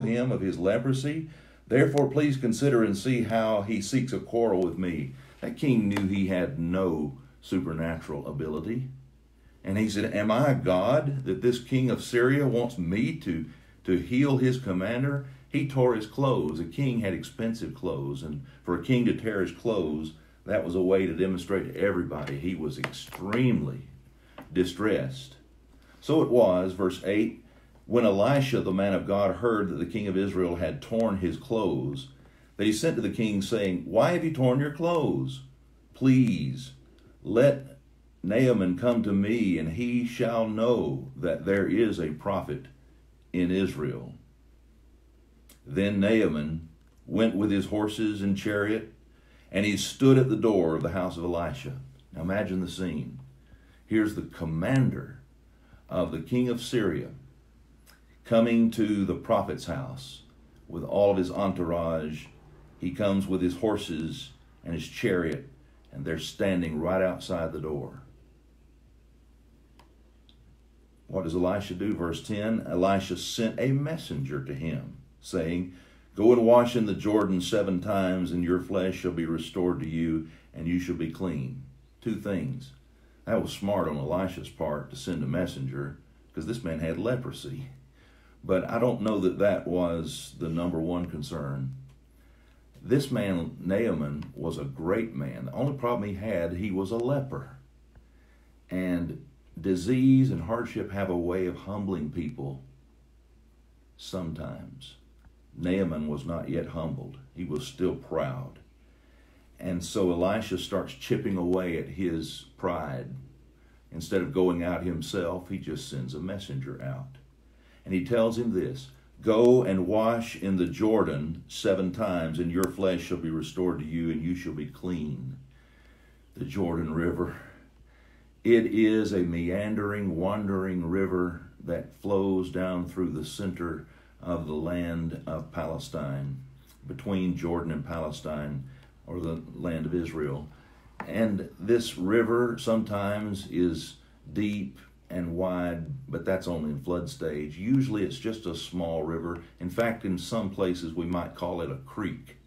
him of his leprosy? Therefore, please consider and see how he seeks a quarrel with me. That king knew he had no supernatural ability. And he said, am I a God that this king of Syria wants me to heal his commander? He tore his clothes. A king had expensive clothes, and for a king to tear his clothes, that was a way to demonstrate to everybody he was extremely distressed. So it was, verse 8, when Elisha, the man of God, heard that the king of Israel had torn his clothes, that he sent to the king, saying, why have you torn your clothes? Please, let Naaman come to me, and he shall know that there is a prophet in Israel. Then Naaman went with his horses and chariot, and he stood at the door of the house of Elisha. Now imagine the scene. Here's the commander of the king of Syria coming to the prophet's house with all of his entourage. He comes with his horses and his chariot, and they're standing right outside the door. What does Elisha do? Verse 10, Elisha sent a messenger to him, saying, go and wash in the Jordan 7 times, and your flesh shall be restored to you, and you shall be clean. 2 things. That was smart on Elisha's part to send a messenger, because this man had leprosy. But I don't know that that was the number one concern. This man, Naaman, was a great man. The only problem he was a leper. And disease and hardship have a way of humbling people sometimes. Naaman was not yet humbled. He was still proud. And so Elisha starts chipping away at his pride. Instead of going out himself, he just sends a messenger out. And he tells him this, go and wash in the Jordan 7 times, and your flesh shall be restored to you, and you shall be clean. The Jordan River. It is a meandering, wandering river that flows down through the center of the land of Palestine, between Jordan and Palestine, or the land of Israel. And this river sometimes is deep and wide, but that's only in flood stage. Usually it's just a small river. In fact, in some places we might call it a creek.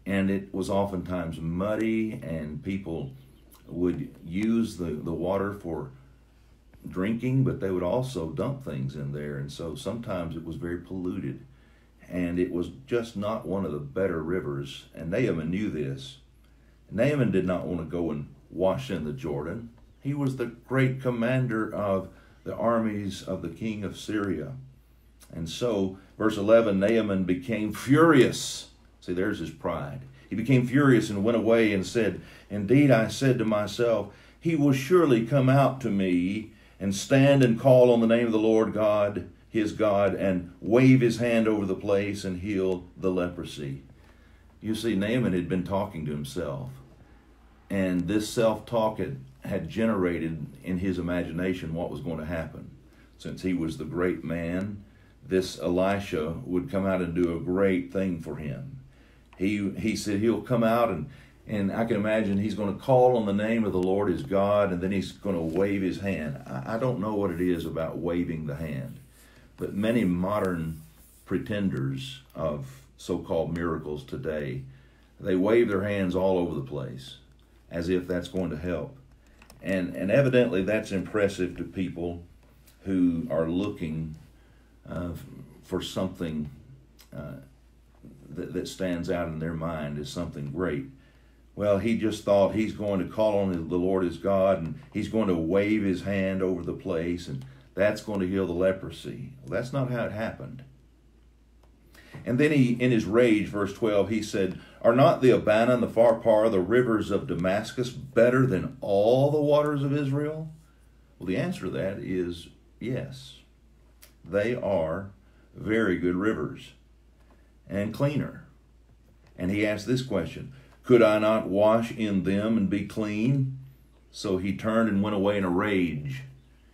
And it was oftentimes muddy, and people would use the water for drinking, but they would also dump things in there. And so sometimes it was very polluted. And it was just not one of the better rivers. And Naaman knew this. Naaman did not want to go and wash in the Jordan. He was the great commander of the armies of the king of Syria. And so, verse 11, Naaman became furious. See, there's his pride. He became furious and went away and said, indeed, I said to myself, he will surely come out to me and stand and call on the name of the Lord God, his God, and wave his hand over the place and heal the leprosy. You see, Naaman had been talking to himself. And this self-talk had generated in his imagination what was going to happen. Since he was the great man, this Elisha would come out and do a great thing for him. He said he'll come out, and I can imagine he's going to call on the name of the Lord his God, and then he's going to wave his hand. I don't know what it is about waving the hand, but many modern pretenders of so-called miracles today, they wave their hands all over the place as if that's going to help. And evidently that's impressive to people who are looking for something that stands out in their mind as something great. Well, he just thought he's going to call on the Lord his God, and he's going to wave his hand over the place, and that's going to heal the leprosy. Well, that's not how it happened. And then he, in his rage, verse 12, he said, are not the Abana and the Pharpar, the rivers of Damascus, better than all the waters of Israel? Well, the answer to that is yes. They are very good rivers and cleaner. And he asked this question, could I not wash in them and be clean? So he turned and went away in a rage.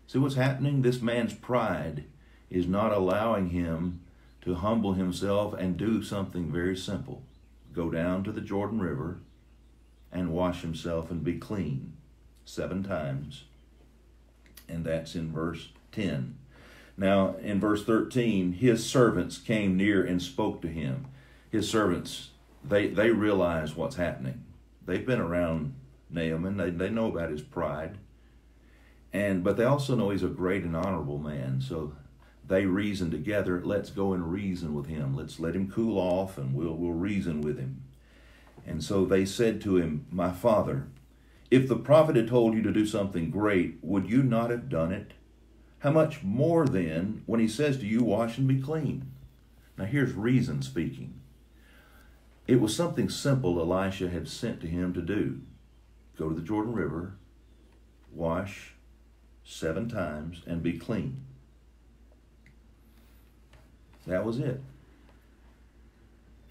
See what's happening? This man's pride is not allowing him to humble himself and do something very simple. Go down to the Jordan River and wash himself and be clean 7 times. And that's in verse 10. Now, in verse 13, his servants came near and spoke to him. His servants, they realize what's happening. They've been around Naaman. They know about his pride. But they also know he's a great and honorable man. So they reason together, let's go and reason with him. Let's let him cool off and we'll reason with him. And so they said to him, my father, if the prophet had told you to do something great, would you not have done it? How much more then when he says to you, wash and be clean? Now here's reason speaking. It was something simple Elisha had sent to him to do. Go to the Jordan River, wash 7 times, and be clean. That was it.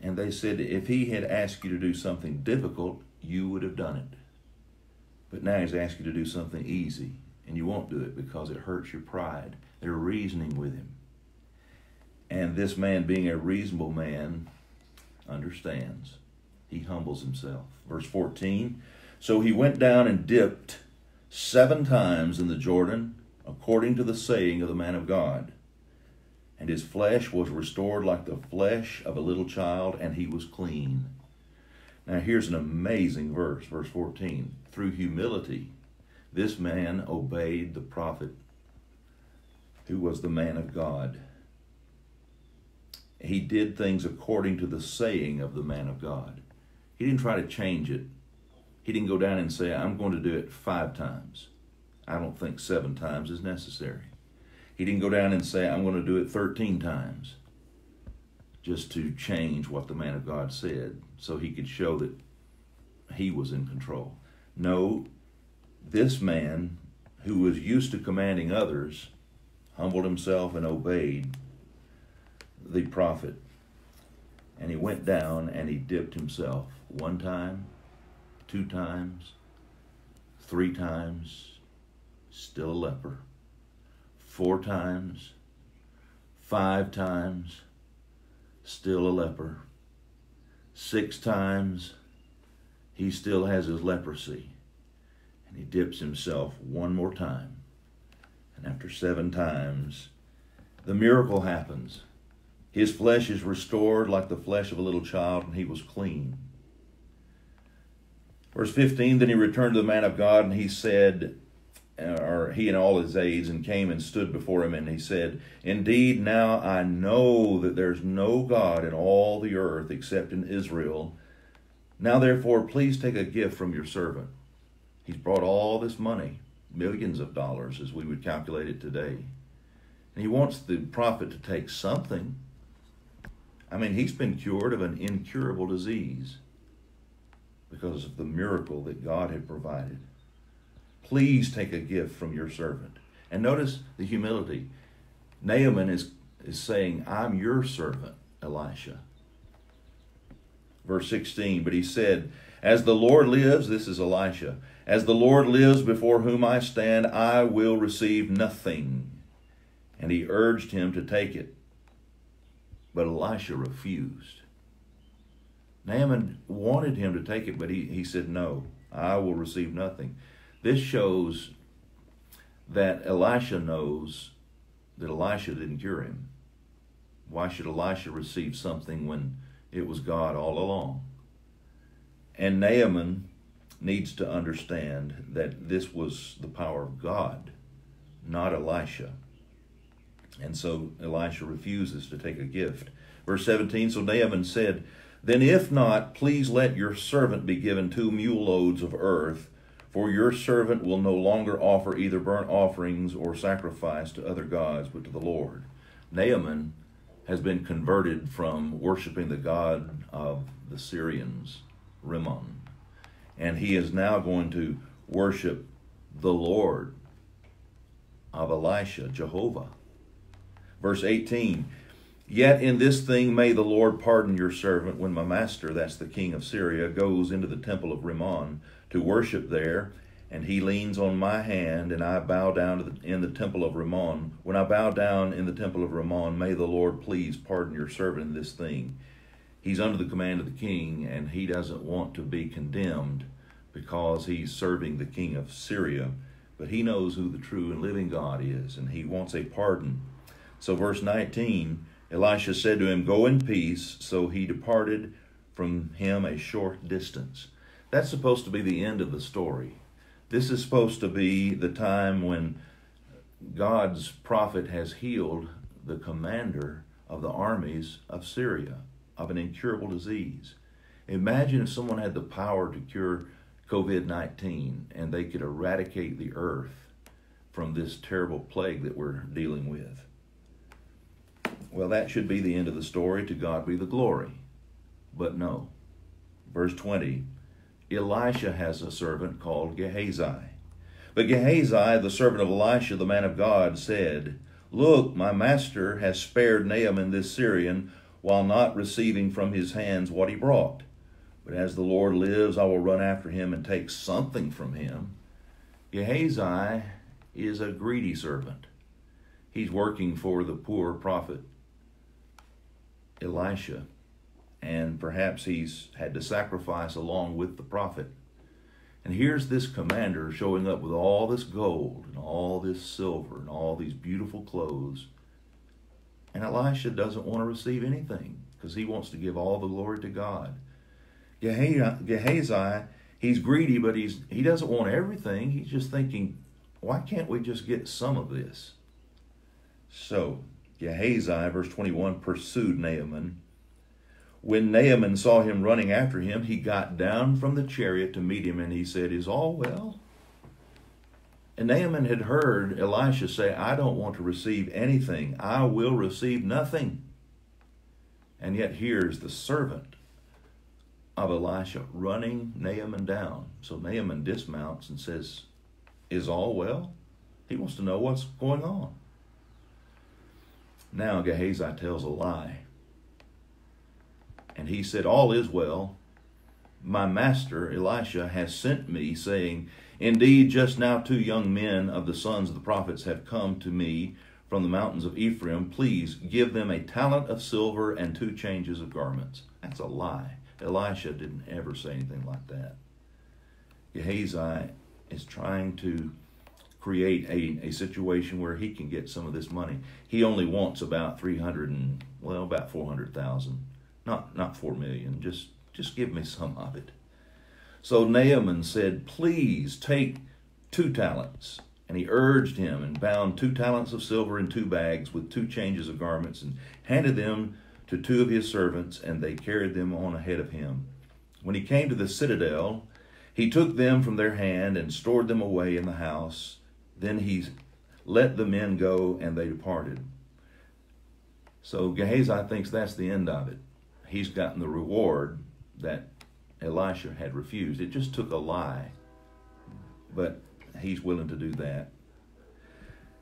And they said, if he had asked you to do something difficult, you would have done it. But now he's asked you to do something easy, and you won't do it because it hurts your pride. They're reasoning with him. And this man, being a reasonable man, understands. He humbles himself. Verse 14, so he went down and dipped 7 times in the Jordan, according to the saying of the man of God. And his flesh was restored like the flesh of a little child, and he was clean. Now here's an amazing verse, verse 14. Through humility, this man obeyed the prophet who was the man of God. He did things according to the saying of the man of God. He didn't try to change it. He didn't go down and say, I'm going to do it 5 times. I don't think 7 times is necessary. He didn't go down and say, I'm going to do it 13 times, just to change what the man of God said, so he could show that he was in control. No, this man, who was used to commanding others, humbled himself and obeyed the prophet. And he went down and he dipped himself 1 time, 2 times, 3 times, still a leper. 4 times, 5 times, still a leper. 6 times, he still has his leprosy. And he dips himself 1 more time. And after 7 times, the miracle happens. His flesh is restored like the flesh of a little child, and he was clean. Verse 15, then he returned to the man of God, and he said, or he and all his aides, and came and stood before him, and he said, indeed, now I know that there's no God in all the earth except in Israel. Now therefore, please take a gift from your servant. He's brought all this money, millions of dollars as we would calculate it today. And he wants the prophet to take something. I mean, he's been cured of an incurable disease because of the miracle that God had provided. Please take a gift from your servant. And notice the humility. Naaman is saying, I'm your servant, Elisha. Verse 16, but he said, as the Lord lives, this is Elisha, as the Lord lives before whom I stand, I will receive nothing. And he urged him to take it. But Elisha refused. Naaman wanted him to take it, but he said, no, I will receive nothing. This shows that Elisha knows that Elisha didn't cure him. Why should Elisha receive something when it was God all along? And Naaman needs to understand that this was the power of God, not Elisha. And so Elisha refuses to take a gift. Verse 17, so Naaman said, then if not, please let your servant be given 2 mule loads of earth, for your servant will no longer offer either burnt offerings or sacrifice to other gods, but to the Lord. Naaman has been converted from worshiping the god of the Syrians, Rimmon. And he is now going to worship the Lord of Elisha, Jehovah. Verse 18, yet in this thing may the Lord pardon your servant when my master, that's the king of Syria, goes into the temple of Rimmon to worship there, and he leans on my hand, and I bow down in the temple of Rimmon. When I bow down in the temple of Rimmon, may the Lord please pardon your servant in this thing. He's under the command of the king, and he doesn't want to be condemned because he's serving the king of Syria, but he knows who the true and living God is, and he wants a pardon. So verse 19, Elisha said to him, "Go in peace." So he departed from him a short distance. That's supposed to be the end of the story. This is supposed to be the time when God's prophet has healed the commander of the armies of Syria of an incurable disease. Imagine if someone had the power to cure COVID-19 and they could eradicate the earth from this terrible plague that we're dealing with. Well, that should be the end of the story. To God be the glory. But no. Verse 20, Elisha has a servant called Gehazi. But Gehazi, the servant of Elisha, the man of God, said, "Look, my master has spared Naaman this Syrian, while not receiving from his hands what he brought. But as the Lord lives, I will run after him and take something from him." Gehazi is a greedy servant. He's working for the poor prophet Elisha, and perhaps he's had to sacrifice along with the prophet. And here's this commander showing up with all this gold and all this silver and all these beautiful clothes. And Elisha doesn't want to receive anything because he wants to give all the glory to God. Gehazi, he's greedy, but he doesn't want everything. He's just thinking, why can't we just get some of this? So Gehazi, verse 21, pursued Naaman. When Naaman saw him running after him, he got down from the chariot to meet him, and he said, "Is all well?" And Naaman had heard Elisha say, "I don't want to receive anything. I will receive nothing." And yet here's the servant of Elisha running Naaman down. So Naaman dismounts and says, "Is all well?" He wants to know what's going on. Now Gehazi tells a lie. And he said, "All is well. My master Elisha has sent me, saying, Indeed, just now 2 young men of the sons of the prophets have come to me from the mountains of Ephraim. Please give them a talent of silver and 2 changes of garments." That's a lie. Elisha didn't ever say anything like that. Gehazi is trying to create a situation where he can get some of this money. He only wants about about 400,000. Not 4 million. Just give me some of it. So Naaman said, "Please take 2 talents." And he urged him and bound 2 talents of silver in 2 bags with 2 changes of garments and handed them to 2 of his servants, and they carried them on ahead of him. When he came to the citadel, he took them from their hand and stored them away in the house. Then he let the men go, and they departed. So Gehazi thinks that's the end of it. He's gotten the reward that Elisha had refused. It just took a lie, but he's willing to do that.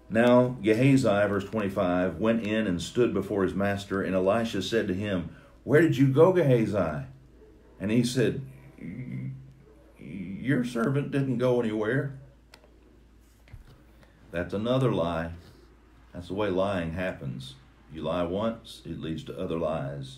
Now Gehazi, verse 25, went in and stood before his master, and Elisha said to him, "Where did you go, Gehazi?" And he said, "Your servant didn't go anywhere." That's another lie. That's the way lying happens. You lie once, it leads to other lies.